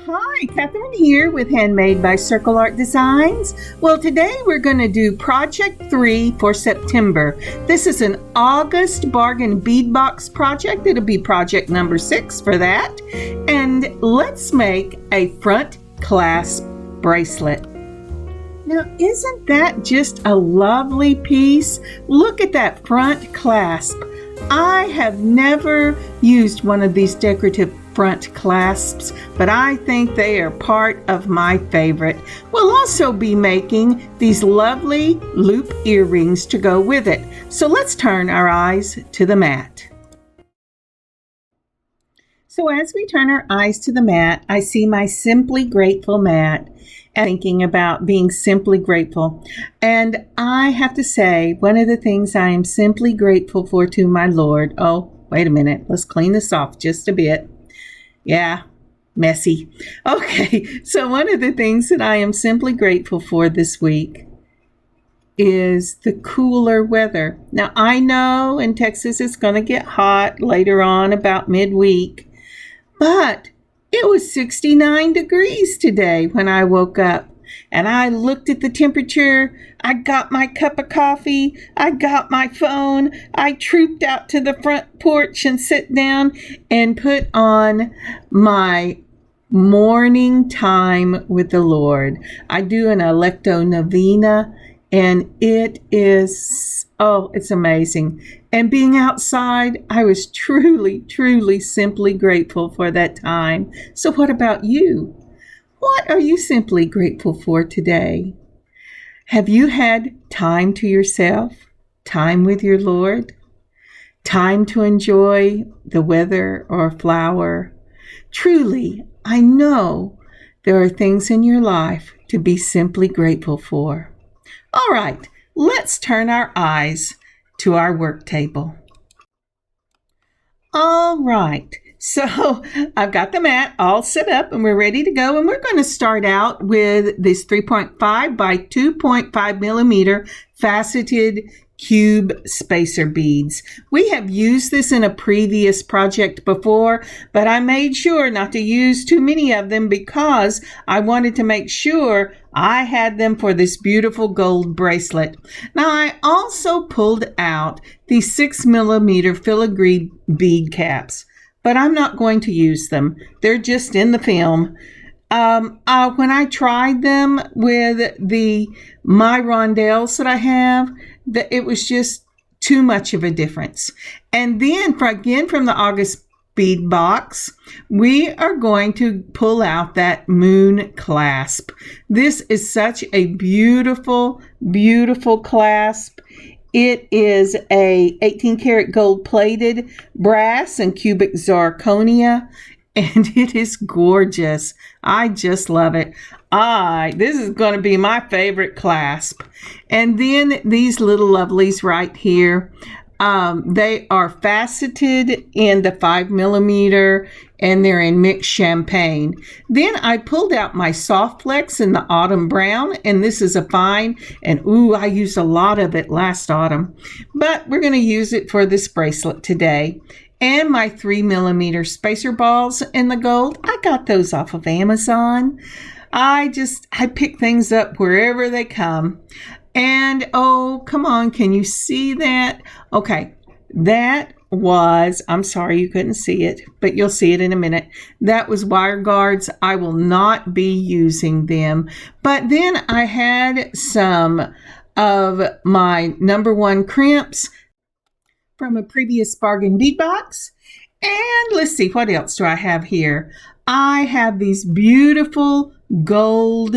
Hi, Kathryn here with Handmade by Circle Art Designs. Well, today we're going to do Project 3 for September. This is an August bargain bead box project. It'll be project number 6 for that. And let's make a front clasp bracelet. Now, isn't that just a lovely piece? Look at that front clasp. I have never used one of these decorative front clasps, but I think they are part of my favorite. We'll also be making these lovely loop earrings to go with it. So let's turn our eyes to the mat. So as we turn our eyes to the mat, I see my Simply Grateful mat. Thinking about being simply grateful. And I have to say, one of the things I am simply grateful for to my Lord. Oh, wait a minute. Let's clean this off just a bit. Yeah, messy. Okay, so one of the things that I am simply grateful for this week is the cooler weather. Now, I know in Texas it's going to get hot later on about midweek, but it was 69 degrees today when I woke up, and I looked at the temperature. I got my cup of coffee. I got my phone. I trooped out to the front porch and sat down and put on my morning time with the Lord. I do an Electo Novena, and it is, it's amazing. And being outside, I was truly, truly simply grateful for that time. So what about you? What are you simply grateful for today? Have you had time to yourself? Time with your Lord? Time to enjoy the weather or a flower? Truly, I know there are things in your life to be simply grateful for. All right, let's turn our eyes to our work table. All right, so I've got the mat all set up and we're ready to go, and we're going to start out with this 3.5 by 2.5 millimeter faceted cube spacer beads. We have used this in a previous project before, but I made sure not to use too many of them because I wanted to make sure I had them for this beautiful gold bracelet. Now, I also pulled out these 6 millimeter filigree bead caps, but I'm not going to use them. They're just in the film. When I tried them with my rondelles that I have, it was just too much of a difference. And then again from the August bead box, we are going to pull out that moon clasp. This is such a beautiful, beautiful clasp. It is a 18 karat gold plated brass and cubic zirconia, and it is gorgeous. I just love it. This is going to be my favorite clasp. And then these little lovelies right here, they are faceted in the 5 millimeter and they're in mixed champagne. Then I pulled out my soft flex in the autumn brown, and this is a fine, and I used a lot of it last autumn, but we're going to use it for this bracelet today. And my 3 millimeter spacer balls in the gold, I got those off of Amazon. I pick things up wherever they come. And come on, can you see that? Okay, that was, I'm sorry you couldn't see it, but you'll see it in a minute. That was wire guards. I will not be using them. But then I had some of my number 1 crimps from a previous bargain bead box. And let's see, what else do I have here? I have these beautiful gold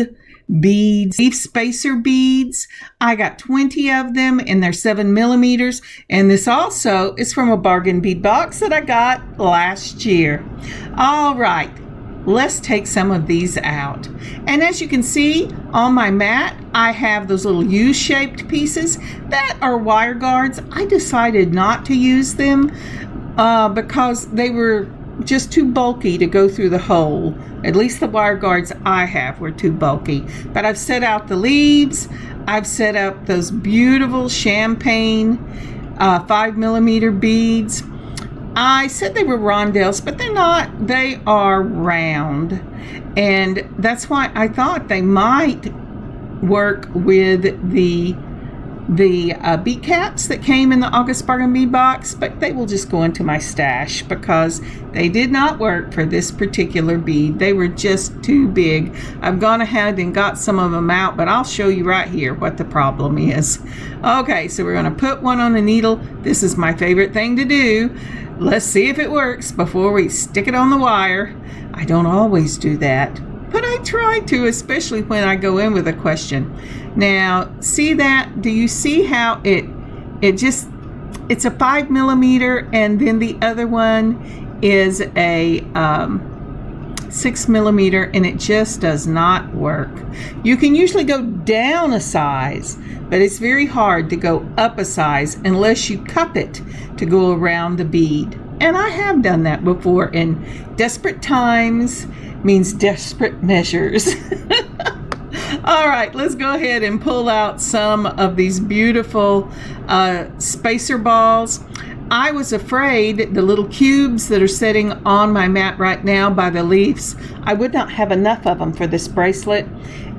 beads, leaf spacer beads. I got 20 of them, and they're 7 millimeters. And this also is from a bargain bead box that I got last year. All right, let's take some of these out. And as you can see on my mat, I have those little U-shaped pieces that are wire guards. I decided not to use them because they were just too bulky to go through the hole. At least the wire guards I have were too bulky. But I've set out the leaves. I've set up those beautiful champagne 5 millimeter beads. I said they were rondelles, but they're not. They are round. And that's why I thought they might work with the bead caps that came in the August Bargain bead box, but they will just go into my stash because they did not work for this particular bead. They were just too big. I've gone ahead and got some of them out, but I'll show you right here what the problem is. Okay, so we're going to put one on the needle. This is my favorite thing to do. Let's see if it works before we stick it on the wire. I don't always do that, but I try to, especially when I go in with a question. Now, see that? Do you see how it's a 5 millimeter, and then the other one is a 6 millimeter, and it just does not work. You can usually go down a size, but it's very hard to go up a size unless you cup it to go around the bead. And I have done that before, in desperate times means desperate measures. All right, let's go ahead and pull out some of these beautiful spacer balls. I was afraid the little cubes that are sitting on my mat right now by the leaves, I would not have enough of them for this bracelet.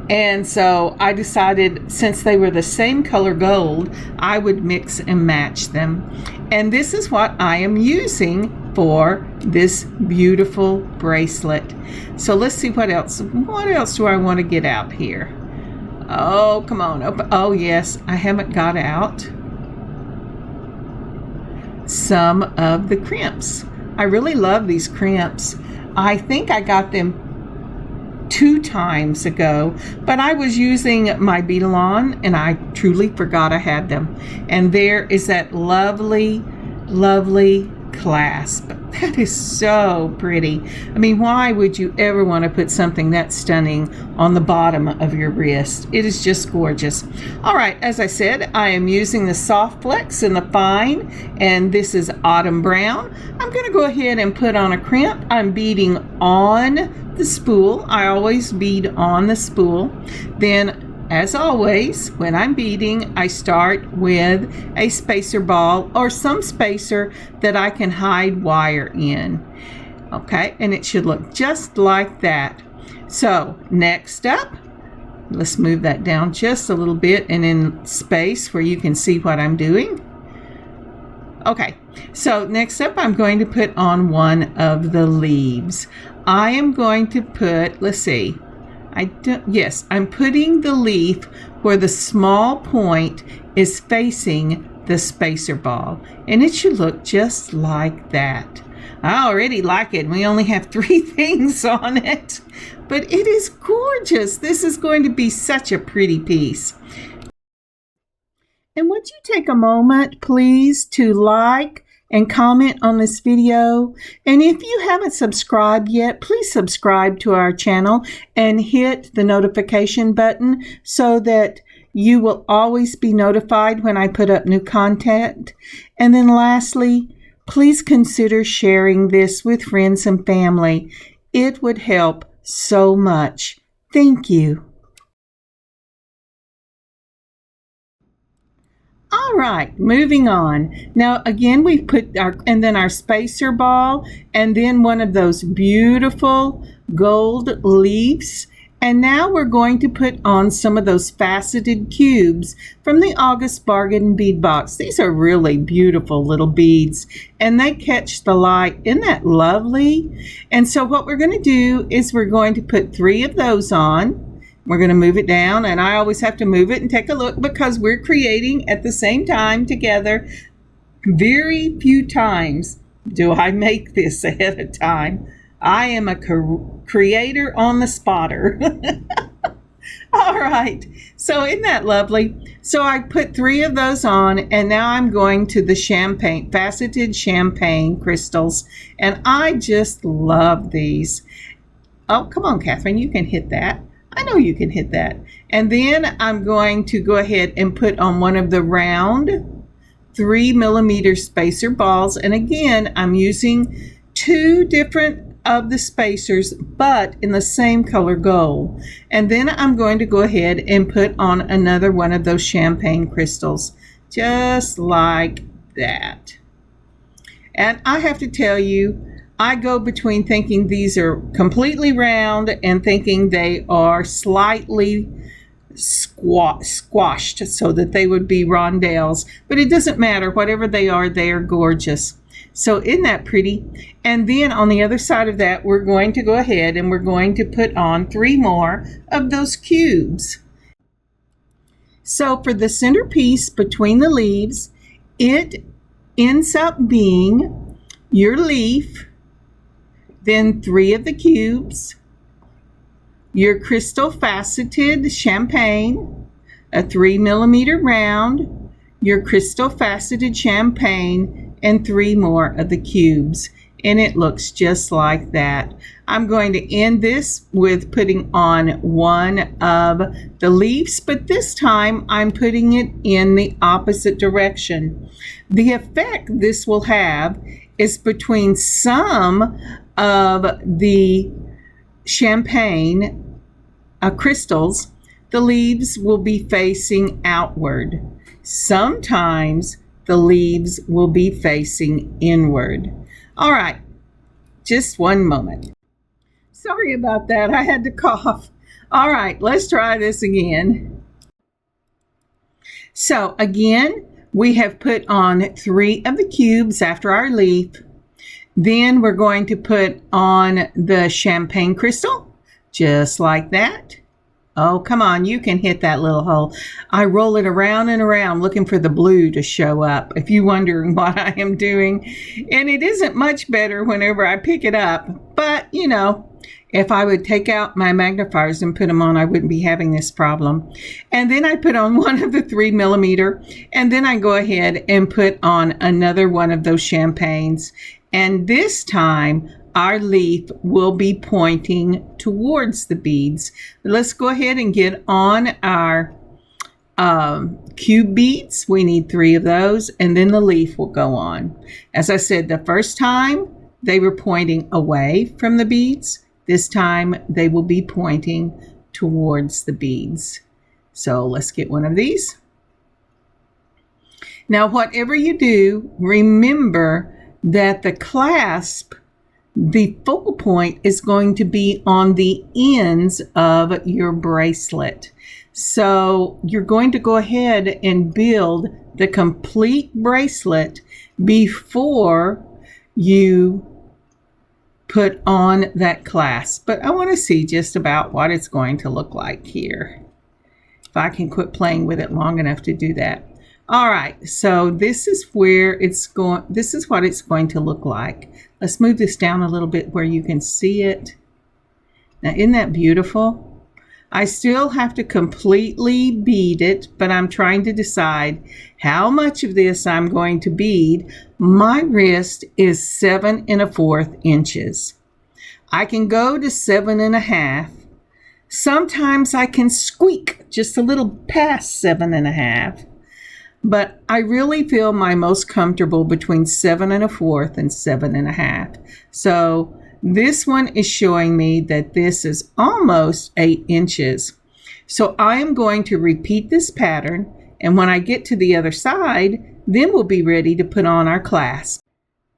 And so I decided, since they were the same color gold, I would mix and match them. And this is what I am using for this beautiful bracelet. So let's see what else. What else do I want to get out here? Oh, come on. Oh, yes, I haven't got out some of the crimps. I really love these crimps. I think I got them 2 times ago, but I was using my Beadalon and I truly forgot I had them. And there is that lovely, lovely clasp. That is so pretty. I mean, why would you ever want to put something that stunning on the bottom of your wrist? It is just gorgeous. All right, as I said, I am using the Soft Flex and the Fine, and this is Autumn Brown. I'm going to go ahead and put on a crimp. I'm beading on the spool. I always bead on the spool. Then, as always, when I'm beading, I start with a spacer ball or some spacer that I can hide wire in. Okay, and it should look just like that. So next up, let's move that down just a little bit and in space where you can see what I'm doing. Okay, so next up I'm going to put on one of the leaves. I am going to put, let's see, yes, I'm putting the leaf where the small point is facing the spacer ball, and it should look just like that. I already like it. We only have 3 things on it, but it is gorgeous. This is going to be such a pretty piece. And would you take a moment, please, to like and comment on this video? And if you haven't subscribed yet, please subscribe to our channel and hit the notification button so that you will always be notified when I put up new content. And then lastly, please consider sharing this with friends and family. It would help so much. Thank you. All right, moving on. Now again, we put our spacer ball, and then one of those beautiful gold leaves. And now we're going to put on some of those faceted cubes from the August Bargain bead box. These are really beautiful little beads, and they catch the light. Isn't that lovely? And so what we're going to do is we're going to put 3 of those on. We're going to move it down, and I always have to move it and take a look because we're creating at the same time together. Very few times do I make this ahead of time. I am a creator on the spotter. All right, so isn't that lovely? So I put 3 of those on, and now I'm going to the champagne, faceted champagne crystals, and I just love these. Oh, come on, Kathryn, you can hit that. I know you can hit that. And then I'm going to go ahead and put on one of the round 3 millimeter spacer balls. And again, I'm using 2 different of the spacers, but in the same color gold. And then I'm going to go ahead and put on another one of those champagne crystals, just like that. And I have to tell you, I go between thinking these are completely round and thinking they are slightly squashed so that they would be rondelles. But it doesn't matter. Whatever they are gorgeous. So isn't that pretty? And then on the other side of that, we're going to go ahead and we're going to put on 3 more of those cubes. So for the centerpiece between the leaves, it ends up being your leaf, then 3 of the cubes, your crystal faceted champagne, a 3mm round, your crystal faceted champagne, and 3 more of the cubes. And it looks just like that. I'm going to end this with putting on 1 of the leaves, but this time I'm putting it in the opposite direction. The effect this will have is between some of the champagne crystals, the leaves will be facing outward. Sometimes the leaves will be facing inward. All right, just one moment. Sorry about that, I had to cough. All right, let's try this again. So again, we have put on 3 of the cubes after our leaf. Then we're going to put on the champagne crystal, just like that. Oh, come on, you can hit that little hole. I roll it around and around looking for the blue to show up, if you're wondering what I am doing. And it isn't much better whenever I pick it up. But, you know, if I would take out my magnifiers and put them on, I wouldn't be having this problem. And then I put on 1 of the 3mm, and then I go ahead and put on another one of those champagnes. And this time, our leaf will be pointing towards the beads. Let's go ahead and get on our cube beads. We need 3 of those, and then the leaf will go on. As I said, the first time they were pointing away from the beads. This time they will be pointing towards the beads. So let's get one of these. Now, whatever you do, remember that the clasp, the focal point is going to be on the ends of your bracelet. So you're going to go ahead and build the complete bracelet before you put on that clasp. But I want to see just about what it's going to look like here, if I can quit playing with it long enough to do that. All right, so this is where it's going. This is what it's going to look like. Let's move this down a little bit where you can see it. Now, isn't that beautiful? I still have to completely bead it, but I'm trying to decide how much of this I'm going to bead. My wrist is 7 1/4 inches. I can go to 7 1/2. Sometimes I can squeak just a little past 7 1/2. But I really feel my most comfortable between 7 1/4 and 7 1/2. So this one is showing me that this is almost 8 inches. So I am going to repeat this pattern, and when I get to the other side, then we'll be ready to put on our clasp.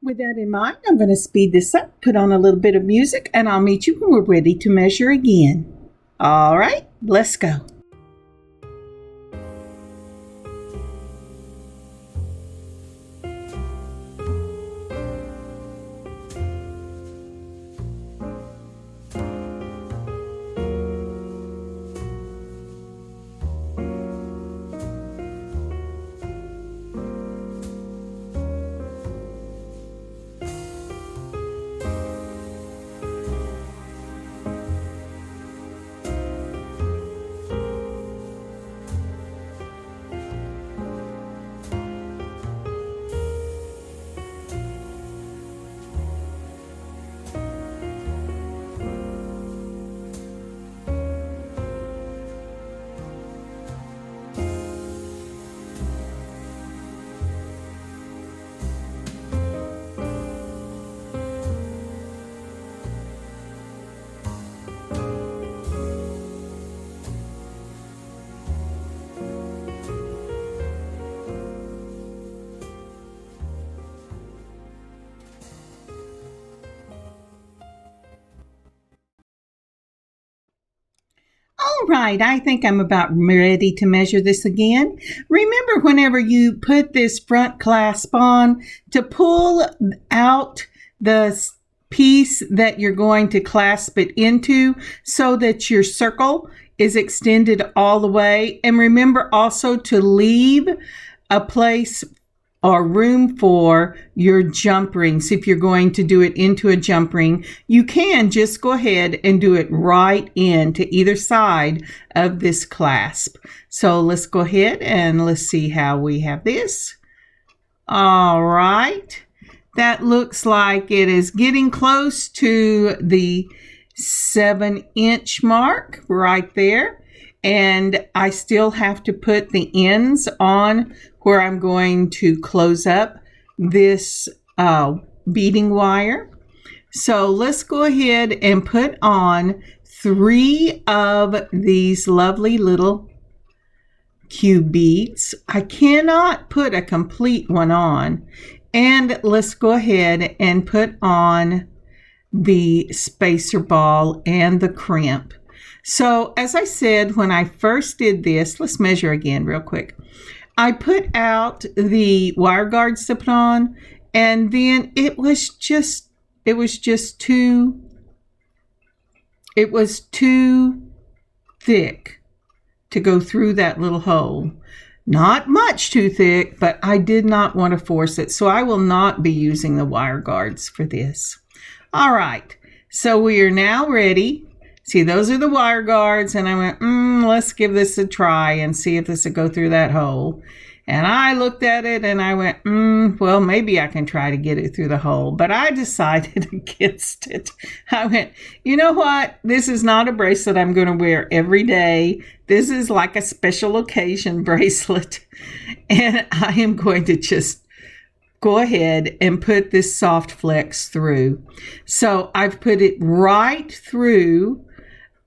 With that in mind, I'm going to speed this up, put on a little bit of music, and I'll meet you when we're ready to measure again. All right, let's go. All right, I think I'm about ready to measure this again. Remember, whenever you put this front clasp on, to pull out the piece that you're going to clasp it into so that your circle is extended all the way. And remember also to leave a place or room for your jump rings. If you're going to do it into a jump ring, you can just go ahead and do it right into either side of this clasp. So let's go ahead and let's see how we have this. All right. That looks like it is getting close to the 7-inch mark right there. And I still have to put the ends on where I'm going to close up this beading wire. So let's go ahead and put on 3 of these lovely little cube beads. I cannot put a complete one on. And let's go ahead and put on the spacer ball and the crimp. So as I said, when I first did this, let's measure again real quick. I put out the wire guards to put on, and then it was just too thick to go through that little hole. Not much too thick, but I did not want to force it, so I will not be using the wire guards for this. All right, so we are now ready. See, those are the wire guards, and I went, let's give this a try and see if this will go through that hole. And I looked at it and I went, well, maybe I can try to get it through the hole, but I decided against it. I went, you know what? This is not a bracelet I'm going to wear every day. This is like a special occasion bracelet, and I am going to just go ahead and put this soft flex through. So I've put it right through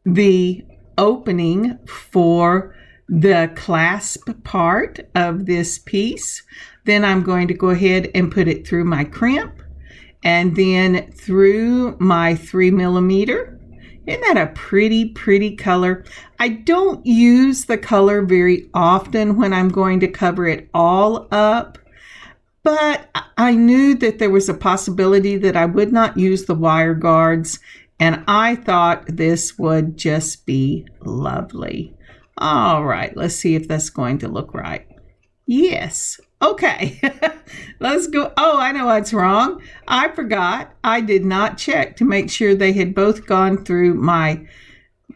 the opening for the clasp part of this piece. Then I'm going to go ahead and put it through my crimp and then through my 3mm. Isn't that a pretty color? I don't use the color very often when I'm going to cover it all up, but I knew that there was a possibility that I would not use the wire guards, and I thought this would just be lovely. All right, let's see if that's going to look right. Yes. Okay. Let's go. Oh, I know what's wrong. I forgot. I did not check to make sure they had both gone through my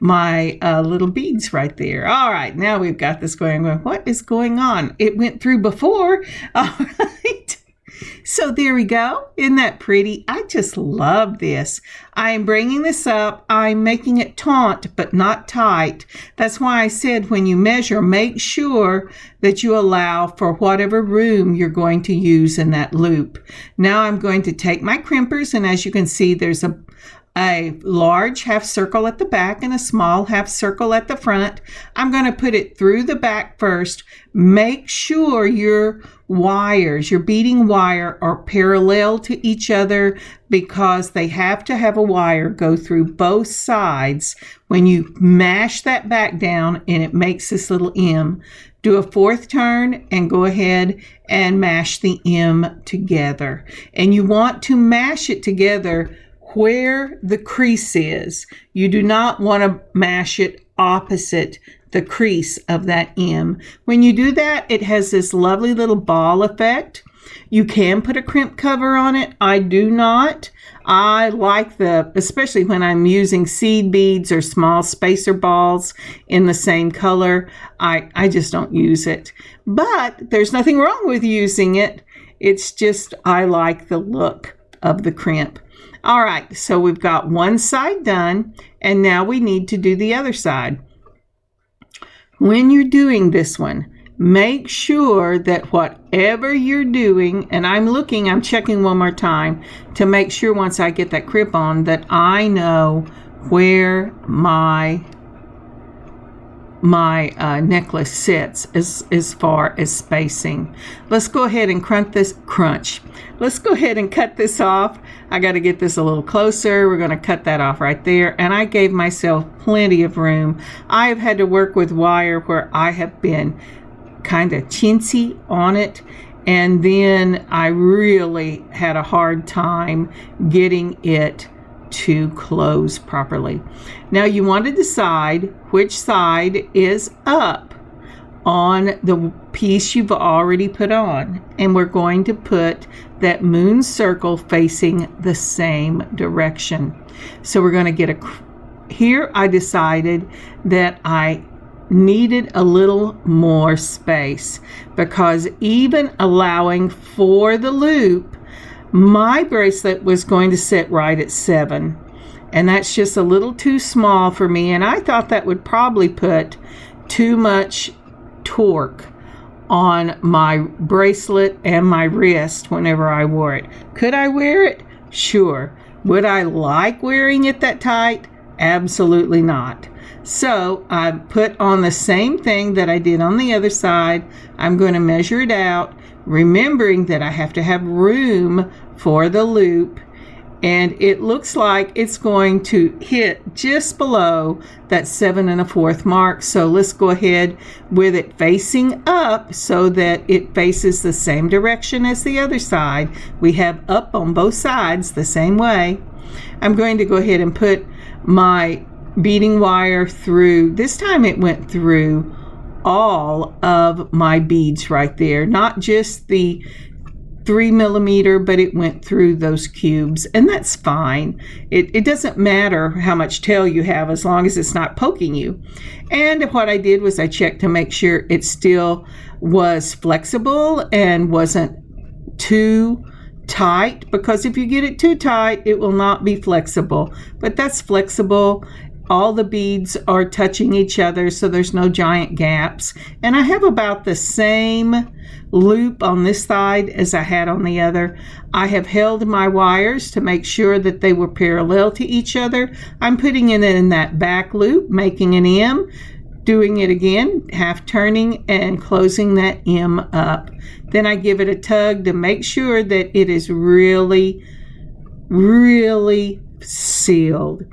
little beads right there. All right, now we've got this going. What is going on? It went through before. All right. So there we go. Isn't that pretty? I just love this. I am bringing this up. I'm making it taut, but not tight. That's why I said when you measure, make sure that you allow for whatever room you're going to use in that loop. Now I'm going to take my crimpers, and as you can see, there's a large half circle at the back and a small half circle at the front. I'm going to put it through the back first. Make sure your wires, your beading wire, are parallel to each other because they have to have a wire go through both sides when you mash that back down and it makes this little M. Do a 4th turn and go ahead and mash the M together. And you want to mash it together where the crease is. You do not want to mash it opposite the crease of that M. When you do that, it has this lovely little ball effect. You can put a crimp cover on it. I do not. I like especially when I'm using seed beads or small spacer balls in the same color, I just don't use it. But there's nothing wrong with using it. It's just I like the look of the crimp. All right, so we've got one side done, and now we need to do the other side. When you're doing this one, make sure that whatever you're doing, and I'm checking one more time to make sure once I get that crimp on that I know where my my necklace sits as far as spacing. Let's go ahead and Let's go ahead and cut this off. I got to get this a little closer. We're going to cut that off right there. And I gave myself plenty of room. I have had to work with wire where I have been kind of chintzy on it. And then I really had a hard time getting it to close properly. Now you want to decide which side is up on the piece you've already put on, and we're going to put that moon circle facing the same direction. So we're going to get here I decided that I needed a little more space, because even allowing for the loop, my bracelet was going to sit right at 7, and that's just a little too small for me, and I thought that would probably put too much torque on my bracelet and my wrist whenever I wore it. Could I wear it? Sure. Would I like wearing it that tight? Absolutely not. So I put on the same thing that I did on the other side. I'm going to measure it out, remembering that I have to have room for the loop, and it looks like it's going to hit just below that 7 1/4 mark. So let's go ahead with it facing up so that it faces the same direction as the other side. We have up on both sides the same way. I'm going to go ahead and put my beading wire through. This time it went through all of my beads right there, not just the 3 millimeter, but it went through those cubes, and that's fine. It doesn't matter how much tail you have as long as it's not poking you. And what I did was I checked to make sure it still was flexible and wasn't too tight, because if you get it too tight, it will not be flexible. But that's flexible. All the beads are touching each other, so there's no giant gaps. And I have about the same loop on this side as I had on the other. I have held my wires to make sure that they were parallel to each other. I'm putting it in that back loop, making an M, doing it again, half turning and closing that M up. Then I give it a tug to make sure that it is really, really sealed.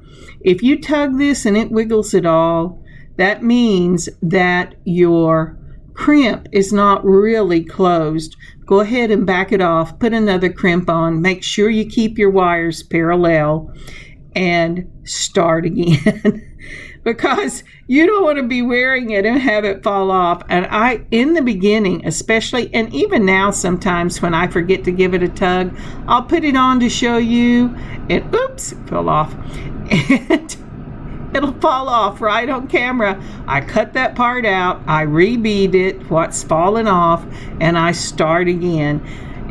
If you tug this and it wiggles at all, that means that your crimp is not really closed. Go ahead and back it off, put another crimp on, make sure you keep your wires parallel, and start again. Because you don't want to be wearing it and have it fall off. And in the beginning especially, and even now sometimes when I forget to give it a tug, I'll put it on to show you, and oops, it fell off. And it'll fall off right on camera. I cut that part out, I rebead it, what's fallen off, and I start again.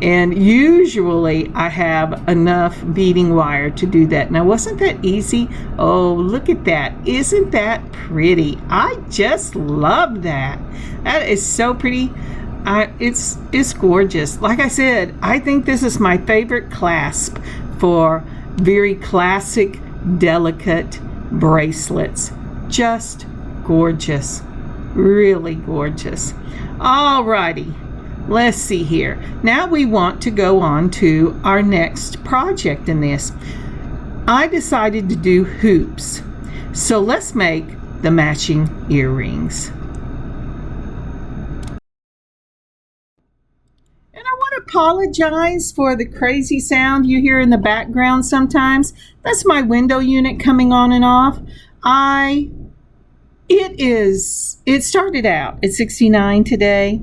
And usually I have enough beading wire to do that. Now, wasn't that easy? Oh, look at that. Isn't that pretty? I just love that. That is so pretty. It's gorgeous. Like I said, I think this is my favorite clasp for very classic, delicate bracelets. Just gorgeous. Really gorgeous. Alrighty. Let's see here. Now we want to go on to our next project in this. I decided to do hoops. So let's make the matching earrings. And I want to apologize for the crazy sound you hear in the background sometimes. That's my window unit coming on and off. It started out at 69 today,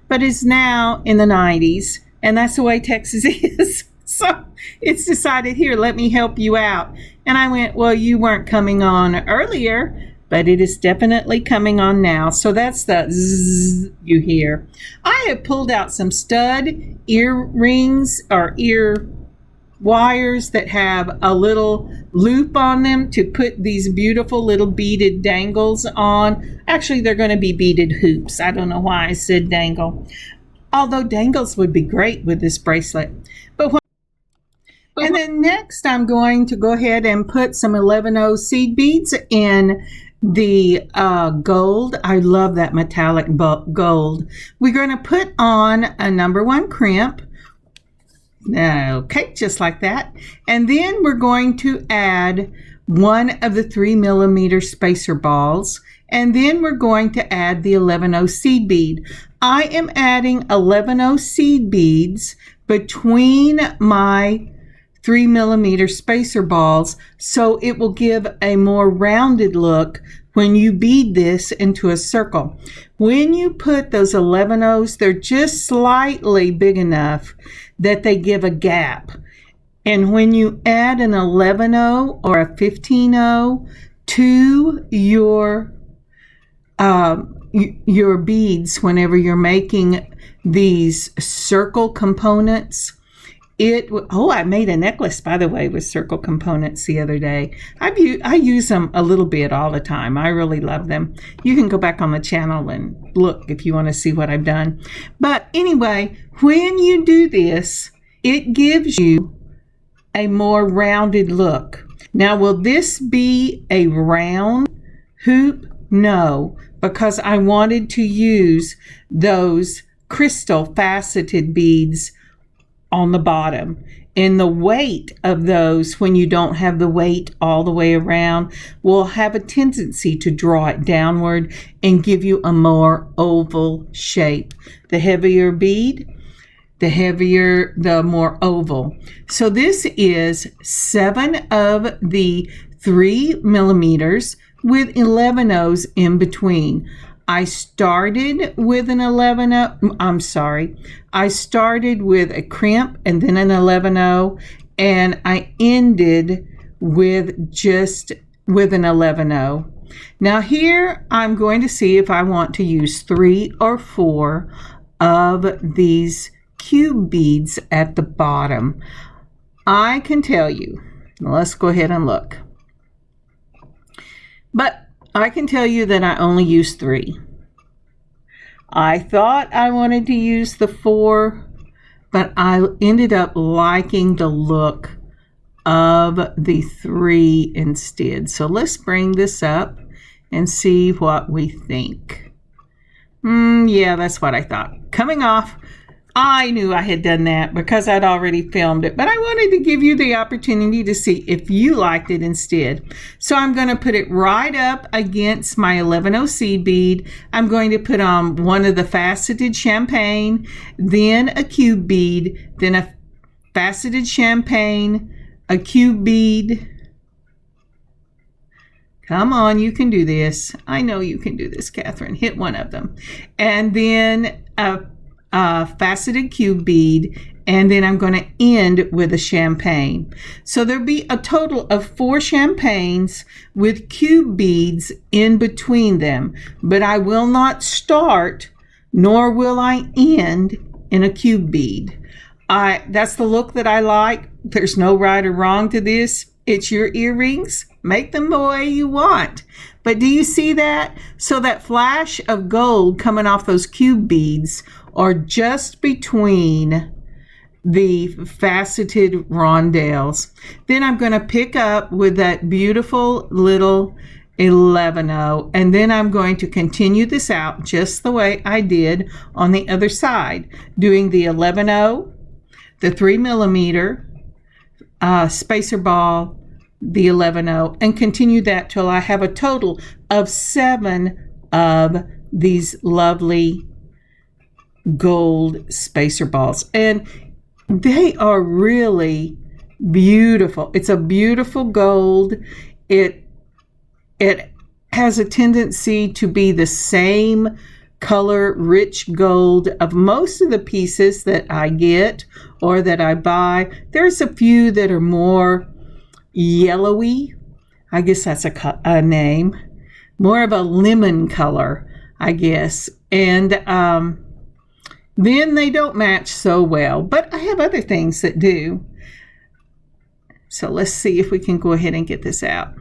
but it's now in the 90s, and that's the way Texas is. So it's decided, here, let me help you out. And I went, well, you weren't coming on earlier, but it is definitely coming on now. So that's the zzz you hear. I have pulled out some stud earrings or ear wires that have a little loop on them to put these beautiful little beaded dangles on. Actually, they're going to be beaded hoops. I don't know why I said dangle, although dangles would be great with this bracelet. And then next I'm going to go ahead and put some 11/0 seed beads in the gold. I love that metallic gold. We're going to put on a number 1 crimp. Okay, just like that. And then we're going to add one of the 3mm spacer balls. And then we're going to add the 11/0 seed bead. I am adding 11/0 seed beads between my 3mm spacer balls, so it will give a more rounded look when you bead this into a circle. When you put those 11/0s, they're just slightly big enough that they give a gap. And when you add an 11/0 or a 15/0 to your beads, whenever you're making these circle components, I made a necklace, by the way, with circle components the other day. I use them a little bit all the time. I really love them. You can go back on the channel and look if you want to see what I've done. But anyway, when you do this, it gives you a more rounded look. Now, will this be a round hoop? No, because I wanted to use those crystal faceted beads on the bottom. And the weight of those, when you don't have the weight all the way around, will have a tendency to draw it downward and give you a more oval shape. The heavier bead, the more oval. So this is 7 of the 3mm with 11/0s in between. I started with an 11/0, I started with a crimp and then an 11/0, and I ended with an 11/0. Now here I'm going to see if I want to use 3 or 4 of these cube beads at the bottom. I can tell you, let's go ahead and look. But I can tell you that I only used 3. I thought I wanted to use the 4, but I ended up liking the look of the 3 instead. So let's bring this up and see what we think. Yeah, that's what I thought. Coming off, I knew I had done that because I'd already filmed it, but I wanted to give you the opportunity to see if you liked it instead. So I'm going to put it right up against my 11/0 seed bead. I'm going to put on one of the faceted champagne, then a cube bead, then a faceted champagne, a cube bead. Come on, you can do this. I know you can do this, Kathryn. Hit one of them. And then a faceted cube bead, and then I'm going to end with a champagne. So there'll be a total of 4 champagnes with cube beads in between them, but I will not start nor will I end in a cube bead. That's the look that I like. There's no right or wrong to this. It's your earrings. Make them the way you want. But do you see that? So that flash of gold coming off those cube beads are just between the faceted rondelles. Then I'm going to pick up with that beautiful little 11/0, and then I'm going to continue this out just the way I did on the other side, doing the 11/0, the 3mm spacer ball, the 11/0, and continue that till I have a total of 7 of these lovely gold spacer balls, and they are really beautiful. It's a beautiful gold. It has a tendency to be the same color, rich gold of most of the pieces that I get or that I buy. There's a few that are more yellowy. I guess that's a name. More of a lemon color, I guess. And then they don't match so well. But I have other things that do. So let's see if we can go ahead and get this out.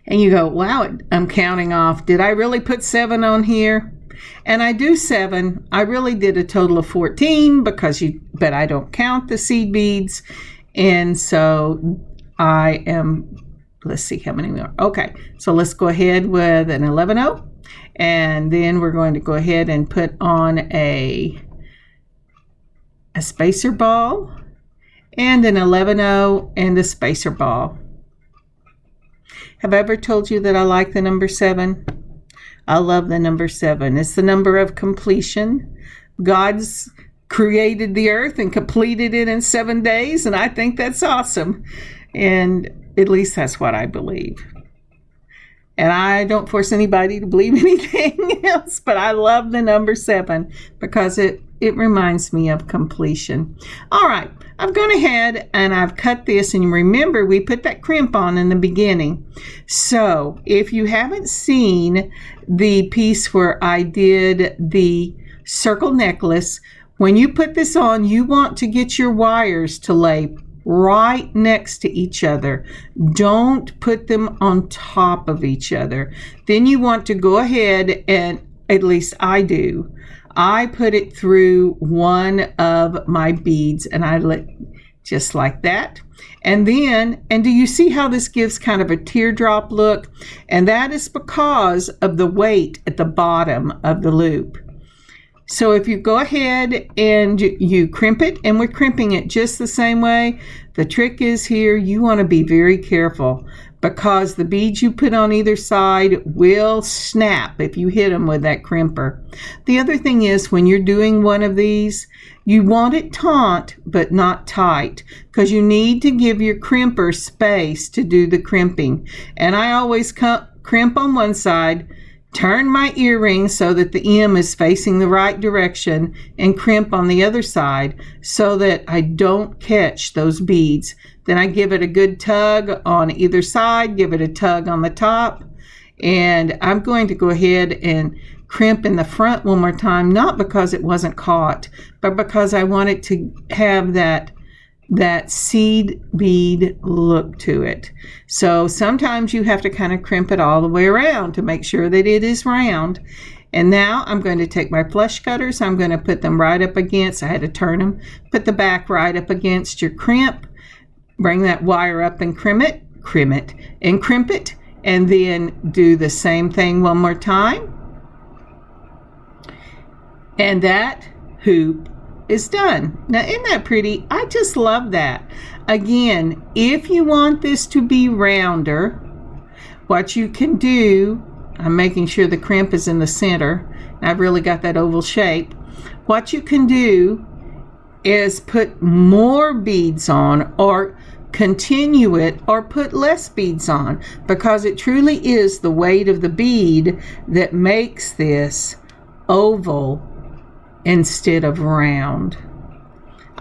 And you go, wow, I'm counting off. Did I really put 7 on here? And I do 7. I really did a total of 14 but I don't count the seed beads. And so I am let's see how many more. Okay, so let's go ahead with an 11-0, and then we're going to go ahead and put on a spacer ball and an 11-0 and a spacer ball. Have I ever told you that I like the number 7? I love the number 7. It's the number of completion. God's created the earth and completed it in 7 days, and I think that's awesome. And at least that's what I believe. And I don't force anybody to believe anything else, but I love the number 7 because it reminds me of completion. All right, I've gone ahead and I've cut this, and remember we put that crimp on in the beginning. So if you haven't seen the piece where I did the circle necklace, when you put this on, you want to get your wires to lay right next to each other. Don't put them on top of each other. Then you want to go ahead, and at least I do, I put it through one of my beads, and I let just like that. And then, and do you see how this gives kind of a teardrop look? And that is because of the weight at the bottom of the loop. So if you go ahead and you crimp it, and we're crimping it just the same way, the trick is here, you want to be very careful because the beads you put on either side will snap if you hit them with that crimper. The other thing is, when you're doing one of these, you want it taut but not tight, because you need to give your crimper space to do the crimping. And I always crimp on one side, turn my earring so that the M is facing the right direction, and crimp on the other side so that I don't catch those beads. Then I give it a good tug on either side, give it a tug on the top, and I'm going to go ahead and crimp in the front one more time, not because it wasn't caught, but because I want it to have that seed bead look to it. So sometimes you have to kind of crimp it all the way around to make sure that it is round. And now I'm going to take my flush cutters. I'm going to put them right up against, I had to turn them, put the back right up against your crimp, bring that wire up and crimp it, and then do the same thing one more time. And that hoop is done. Now, isn't that pretty? I just love that. Again, if you want this to be rounder, what you can do, I'm making sure the crimp is in the center. I've really got that oval shape. What you can do is put more beads on, or continue it, or put less beads on, because it truly is the weight of the bead that makes this oval instead of round.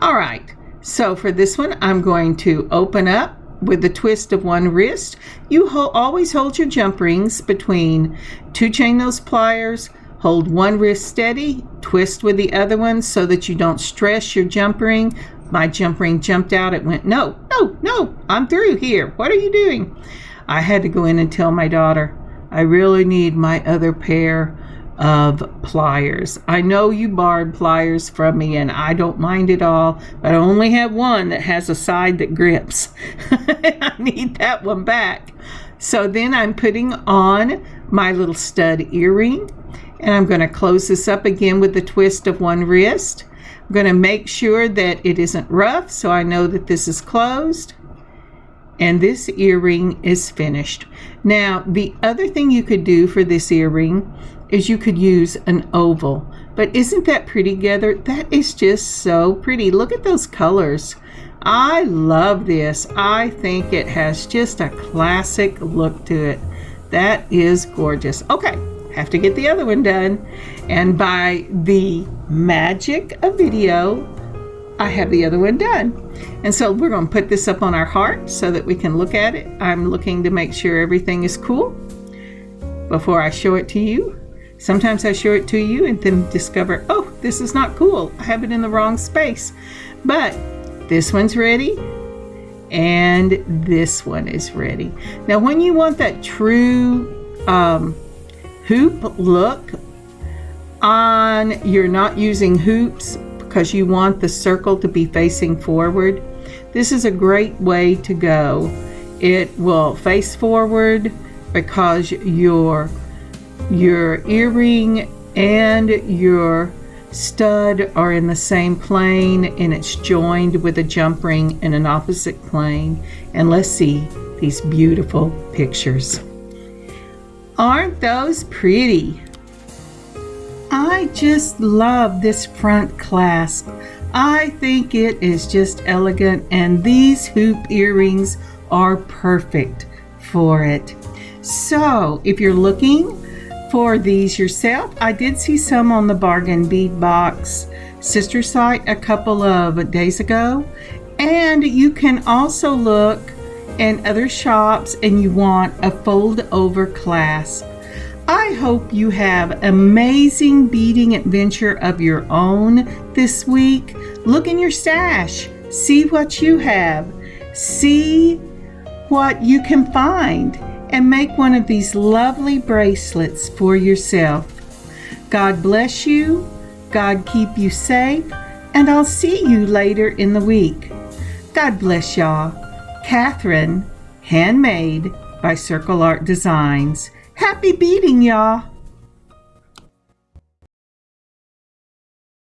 All right, so for this one, I'm going to open up with the twist of one wrist. You always hold your jump rings between 2 chain nose pliers, hold one wrist steady, twist with the other one so that you don't stress your jump ring. My jump ring jumped out. It went, no, I'm through here. What are you doing? I had to go in and tell my daughter, I really need my other pair of pliers. I know you borrowed pliers from me, and I don't mind at all, but I only have one that has a side that grips. I need that one back. So then I'm putting on my little stud earring, and I'm going to close this up again with the twist of one wrist. I'm going to make sure that it isn't rough, so I know that this is closed. And this earring is finished. Now, the other thing you could do for this earring is you could use an oval. But isn't that pretty together? That is just so pretty. Look at those colors. I love this. I think it has just a classic look to it. That is gorgeous. Okay, have to get the other one done. And by the magic of video, I have the other one done. And so we're going to put this up on our heart so that we can look at it. I'm looking to make sure everything is cool before I show it to you. Sometimes I show it to you and then discover, oh, this is not cool. I have it in the wrong space. But this one's ready, and this one is ready. Now, when you want that true hoop look on, you're not using hoops because you want the circle to be facing forward. This is a great way to go It will face forward because your earring and your stud are in the same plane, and it's joined with a jump ring in an opposite plane. And let's see these beautiful pictures. Aren't those pretty? I just love this front clasp. I think it is just elegant, and these hoop earrings are perfect for it. So if you're looking for these yourself, I did see some on the Bargain Bead Box sister site a couple of days ago, and you can also look in other shops and you want a fold over clasp. I hope you have amazing beading adventure of your own this week. Look in your stash, see what you have, see what you can find, and make one of these lovely bracelets for yourself. God bless you, God keep you safe, and I'll see you later in the week. God bless y'all. Kathryn, Handmade by Circle Art Designs. Happy beading, y'all.